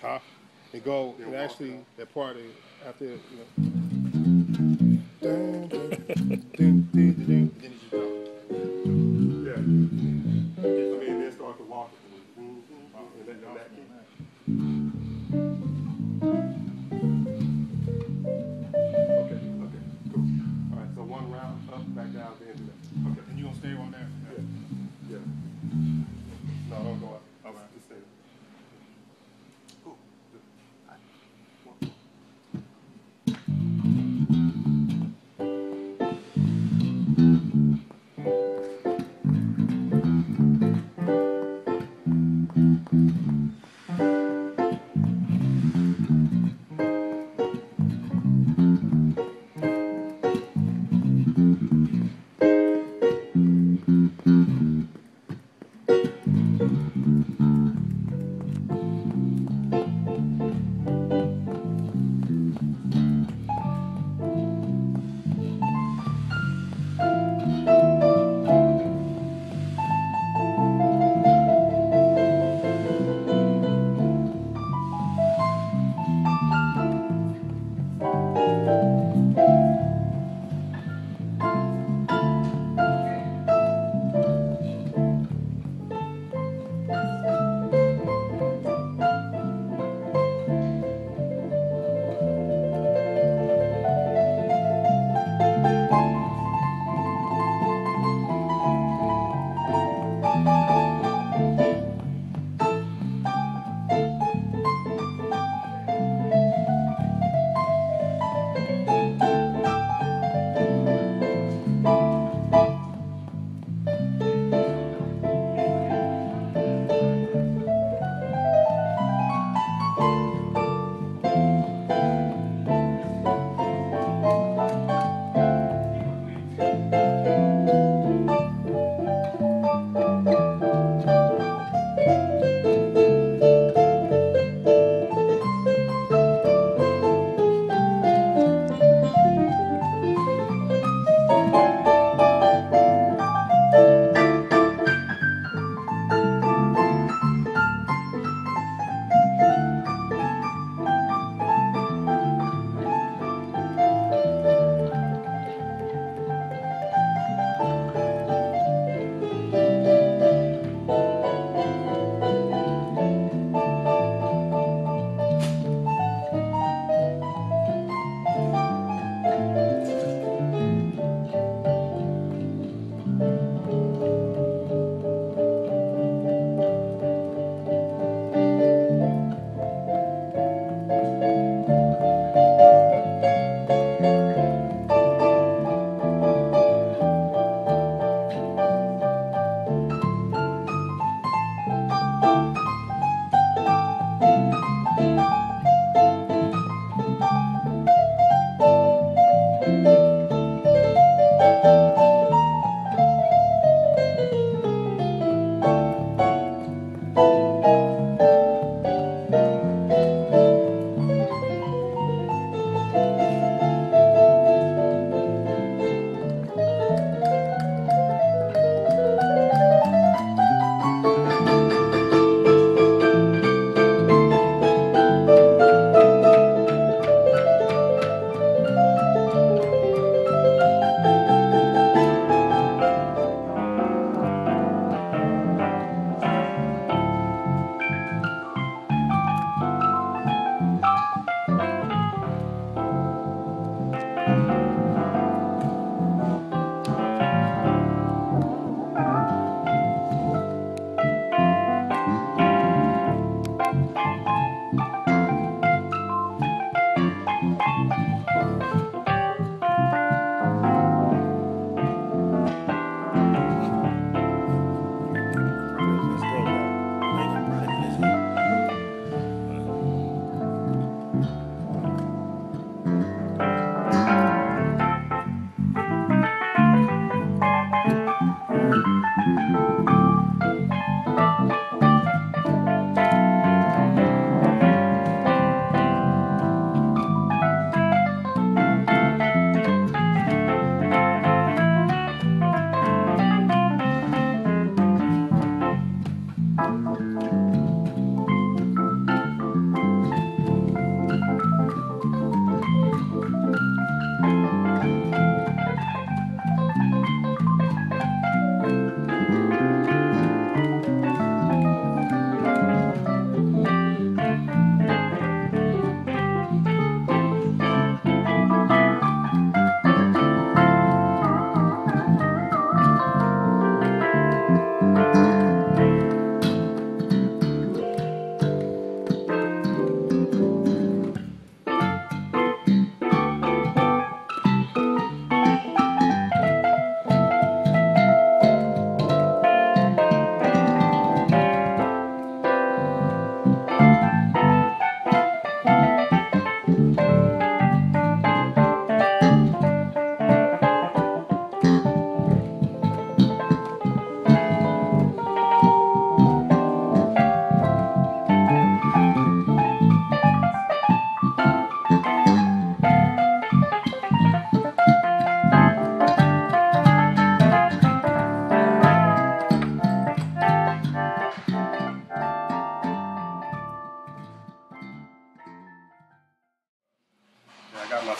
Huh? And go Then and walk actually up. that party after dun, dun, dun, dun, dun, dun, and then you just go. Yeah. I mean, then start to walk it. And that key. Okay, okay, cool. All right, so one round up, back down, then do that. Okay. And you gonna stay on there? Yeah, yeah. No, don't go up. Okay. Just stay there. Cool. Good. All right. One.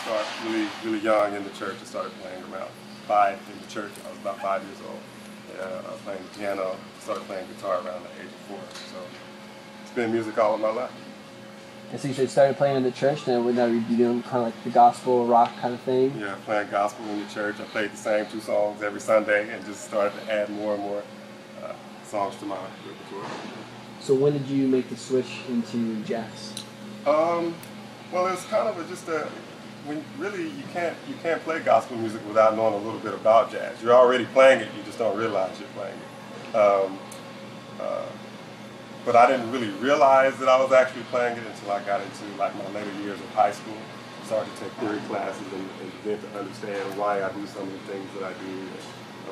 started really young in the church. I started playing around 5 in the church. I was about 5 years old. I was playing the piano. Started playing guitar around the age of 4. So it's been music all of my life. And so you said started playing in the church, then would you be doing kind of like the gospel rock kind of thing? Yeah, playing gospel in the church. I played the same 2 songs every Sunday and just started to add more and more songs to my repertoire. So when did you make the switch into jazz? Well, it's kind of just when really you can't play gospel music without knowing a little bit about jazz. You're already playing it, you just don't realize you're playing it. But I didn't really realize that I was actually playing it until I got into like my later years of high school. Started to take theory classes and began to understand why I do some of the things that I do, and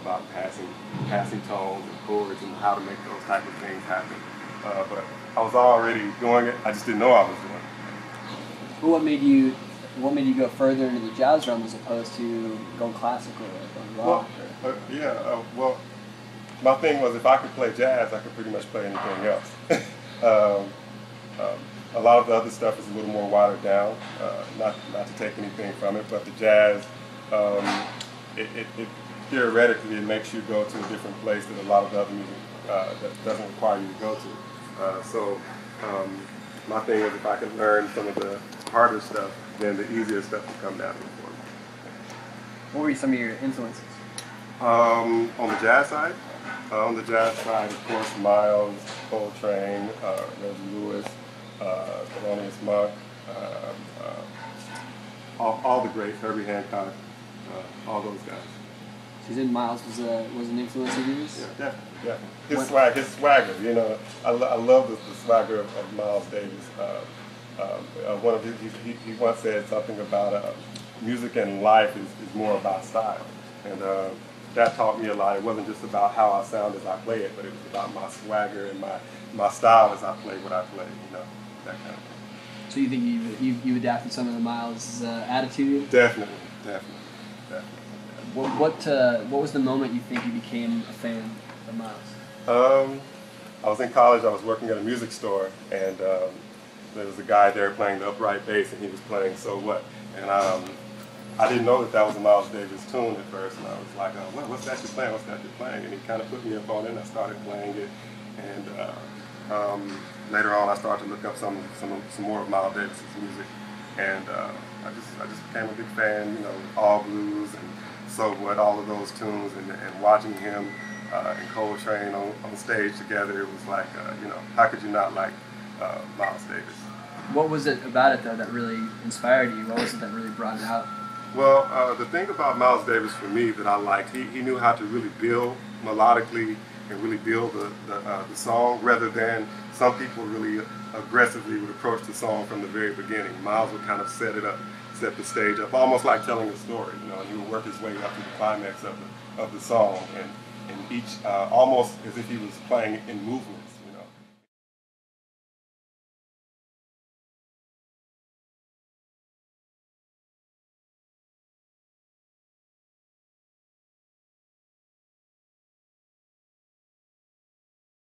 about passing tones and chords and how to make those type of things happen. But I was already doing it. I just didn't know I was doing it. Well, what made you go further into the jazz realm as opposed to going classical or going rock? Well, my thing was if I could play jazz, I could pretty much play anything else. A lot of the other stuff is a little more watered down, not to take anything from it, but the jazz, it theoretically, it makes you go to a different place than a lot of the other music that doesn't require you to go to. So my thing is if I can learn some of the harder stuff, then the easier stuff will come naturally for me. What were some of your influences? On the jazz side? Of course, Miles, Coltrane, Reggie Lewis, Thelonious Monk, all the greats, Herbie Hancock, all those guys. So you said Miles was an influence of yours? Yeah, definitely. His swagger, you know, I love the swagger of Miles Davis. He once said something about music and life is more about style, and that taught me a lot. It wasn't just about how I sound as I play it, but it was about my swagger and my style as I play what I play, you know, that kind of thing. So you think you adapted some of the Miles' attitude? Definitely. What was the moment you think you became a fan of Miles? I was in college. I was working at a music store, and there was a guy there playing the upright bass, and he was playing "So What," and I didn't know that was a Miles Davis tune at first, and I was like, what's that you're playing? What's that you're playing? And he kind of put me up on it, and I started playing it, and later on I started to look up some more of Miles Davis's music, and I just became a big fan, you know, All Blues and So What, all of those tunes, and watching him and Coltrane on stage together, it was like, you know, how could you not like Miles Davis? What was it about it, though, that really inspired you? What was it that really brought it out? Well, the thing about Miles Davis for me that I liked, he knew how to really build melodically and really build the song, rather than some people really aggressively would approach the song from the very beginning. Miles would kind of set the stage up, almost like telling a story, you know, and he would work his way up to the climax of the song, and each almost as if he was playing in movements.